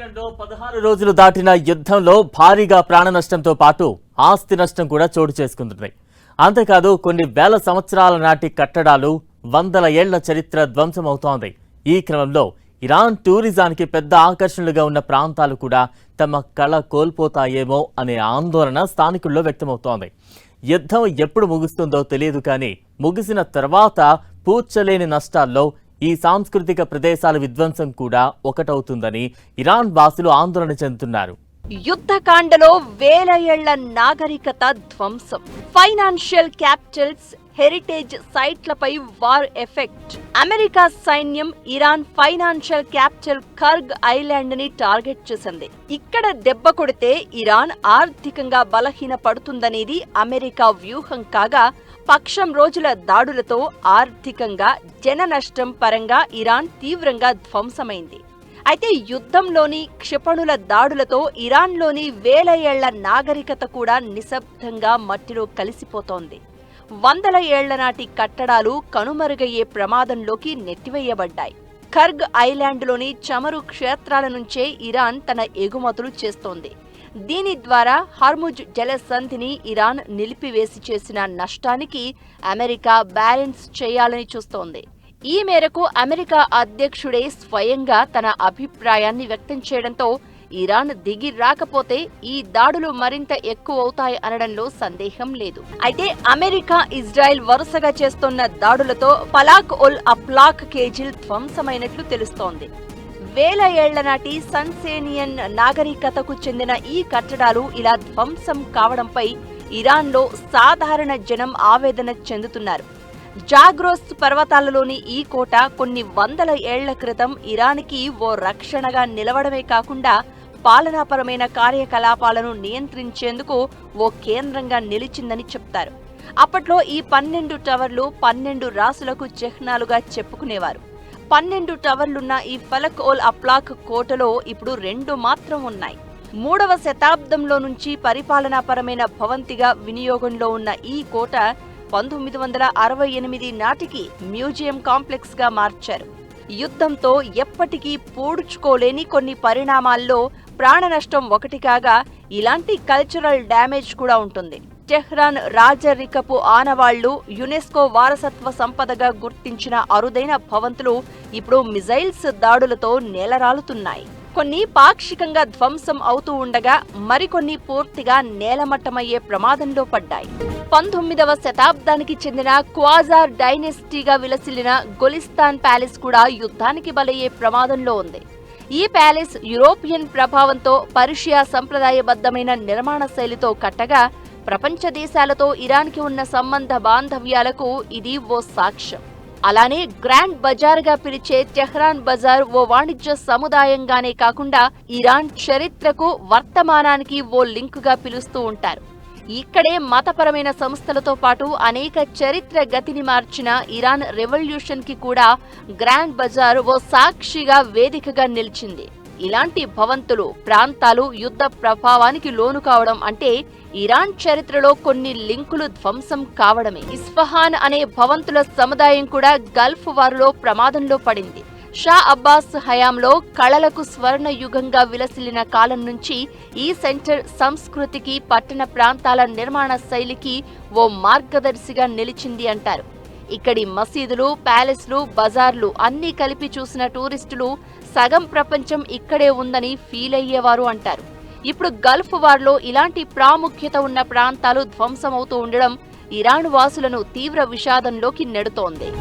ఇజ్రాయెల్లో 16 రోజులు దాటిన యుద్ధంలో భారీగా ప్రాణ నష్టంతో పాటు ఆస్తి నష్టం కూడా చోటు చేసుకుంటుంది. అంతేకాదు కొన్ని వేల సంవత్సరాల నాటి కట్టడాలు, వందల ఏళ్ల చరిత్ర ధ్వంసమవుతోంది. ఈ క్రమంలో ఇరాన్ టూరిజానికి పెద్ద ఆకర్షణలుగా ఉన్న ప్రాంతాలు కూడా తమ కళ కోల్పోతాయేమో అనే ఆందోళన స్థానికుల్లో వ్యక్తమవుతోంది. యుద్ధం ఎప్పుడు ముగుస్తుందో తెలియదు, కానీ ముగిసిన తర్వాత పూడ్చలేని నష్టాల్లో ఈ సాంస్కృతిక ప్రదేశాల విధ్వంసం కూడా ఒకటవుతుందని ఇరాన్ వాసులు ఆందోళన చెందుతున్నారు. యుద్ధకాండలో వేల ఏళ్ల నాగరికత ధ్వంసం, ఫైనాన్షియల్ క్యాపిటల్స్, హెరిటేజ్ సైట్లపై వార్ ఎఫెక్ట్. అమెరికా సైన్యం Iran financial capital Kharg island ని టార్గెట్ చేసింది. ఇక్కడ దెబ్బ కొడితే ఇరాన్ ఆర్థికంగా బలహీన పడుతుందనేది అమెరికా వ్యూహం కాగా, పక్షం రోజుల దాడులతో ఆర్థికంగా జన నష్టం పరంగా ఇరాన్ తీవ్రంగా ధ్వంసమైంది. అయితే యుద్ధంలోని క్షిపణుల దాడులతో ఇరాన్లోని వేల ఏళ్ల నాగరికత కూడా నిశ్శబ్దంగా మట్టిలో కలిసిపోతోంది. వందల ఏళ్ల నాటి కట్టడాలు కనుమరుగయ్యే ప్రమాదంలోకి నెట్టివేయబడ్డాయి. కర్గ్ ఐలాండ్లోని చమురు క్షేత్రాల నుంచే ఇరాన్ తన ఎగుమతులు చేస్తోంది. దీని ద్వారా హార్ముజ్ జలసంధిని ఇరాన్ నిలిపివేసి చేసిన నష్టానికి అమెరికా బ్యాలెన్స్ చేయాలని చూస్తోంది. ఈ మేరకు అమెరికా అధ్యక్షుడే స్వయంగా తన అభిప్రాయాన్ని వ్యక్తం చేయడంతో ఇరాన్ దిగి రాకపోతే ఈ దాడులు మరింత ఎక్కువవుతాయి అనడంలో సందేహం లేదు. అయితే అమెరికా, ఇజ్రాయెల్ వరుసగా చేస్తున్న దాడులతో ఫలాక్ ఉల్ అప్లాక్ కేజిల్ ధ్వంసమైనట్లు తెలుస్తోంది. వేల ఏళ్ల నాటి సన్సేనియన్ నాగరికతకు చెందిన ఈ కట్టడాలు ఇలా ధ్వంసం కావడంపై ఇరాన్లో సాధారణ జనం ఆవేదన చెందుతున్నారు. జాగ్రోస్ పర్వతాలలోని ఈ కోట కొన్ని వందల ఏళ్ల క్రితం ఇరాన్కి ఓ రక్షణగా నిలవడమే కాకుండా పాలనాపరమైన కార్యకలాపాలను నియంత్రించేందుకు ఓ కేంద్రంగా నిలిచిందని చెప్తారు. అప్పట్లో ఈ 12 టవర్లు 12 రాసులకు చిహ్నాలుగా చెప్పుకునేవారు. 12 టవర్లున్న ఈ ఫలక్ ఉల్ అప్లాక్ కోటలో ఇప్పుడు 2 మాత్రం ఉన్నాయి. 3వ శతాబ్దంలో నుంచి పరిపాలనాపరమైన భవంతిగా వినియోగంలో ఉన్న ఈ కోట 1968 నాటికి మ్యూజియం కాంప్లెక్స్ గా మార్చారు. యుద్ధంతో ఎప్పటికీ పూడ్చుకోలేని కొన్ని పరిణామాల్లో ప్రాణ నష్టం ఒకటి కాగా, ఇలాంటి కల్చరల్ డ్యామేజ్ కూడా ఉంటుంది. టెహ్రాన్ రాజరికపు ఆనవాళ్లు, యునెస్కో వారసత్వ సంపదగా గుర్తించిన అరుదైన భవంతులు ఇప్పుడు మిజైల్స్ దాడులతో నేలరాలుతున్నాయి. కొన్ని పాక్షికంగా ధ్వంసం అవుతూ ఉండగా, మరికొన్ని పూర్తిగా నేలమట్టమయ్యే ప్రమాదంలో పడ్డాయి. 19వ శతాబ్దానికి చెందిన క్వాజార్ డైనెస్టీగా విలసిల్లిన గొలిస్తాన్ ప్యాలెస్ కూడా యుద్ధానికి బలయ్యే ప్రమాదంలో ఉంది. ఈ ప్యాలెస్ యూరోపియన్ ప్రభావంతో పర్షియా సంప్రదాయబద్ధమైన నిర్మాణ శైలితో కట్టగా, ప్రపంచ దేశాలతో ఇరాన్కి ఉన్న సంబంధ బాంధవ్యాలకు ఇది ఓ సాక్ష్యం. అలానే గ్రాండ్ బజార్గా పిలిచే టెహ్రాన్ బజార్ ఓ వాణిజ్య సముదాయంగానే కాకుండా ఇరాన్ చరిత్రకు, వర్తమానానికి ఓ లింకుగా పిలుస్తూ ఉంటారు. ఇక్కడే మతపరమైన సంస్థలతో పాటు అనేక చరిత్ర గతిని మార్చిన ఇరాన్ రెవల్యూషన్ కి కూడా గ్రాండ్ బజార్ ఓ సాక్షిగా, వేదికగా నిలిచింది. ఇలాంటి భవంతులు, ప్రాంతాలు యుద్ధ ప్రభావానికి లోను కావడం అంటే ఇరాన్ చరిత్రలో కొన్ని లింకులు ధ్వంసం కావడమే. ఇస్ఫహాన్ అనే భవంతుల సముదాయం కూడా గల్ఫ్ వారులో ప్రమాదంలో పడింది. షా అబ్బాస్ హయాంలో కళలకు స్వర్ణ యుగంగా విలసిల్లిన కాలం నుంచి ఈ సెంటర్ సంస్కృతికి, పట్టణ ప్రాంతాల నిర్మాణ శైలికి ఓ మార్గదర్శిగా నిలిచింది అంటారు. ఇక్కడి మసీదులు, ప్యాలెస్లు, బజార్లు అన్నీ కలిపి చూసిన టూరిస్టులు సగం ప్రపంచం ఇక్కడే ఉందని ఫీల్ అయ్యేవారు అంటారు. ఇప్పుడు గల్ఫ్ వార్లో ఇలాంటి ప్రాముఖ్యత ఉన్న ప్రాంతాలు ధ్వంసమవుతూ ఉండడం ఇరాన్ వాసులను తీవ్ర విషాదంలోకి నెడుతోంది.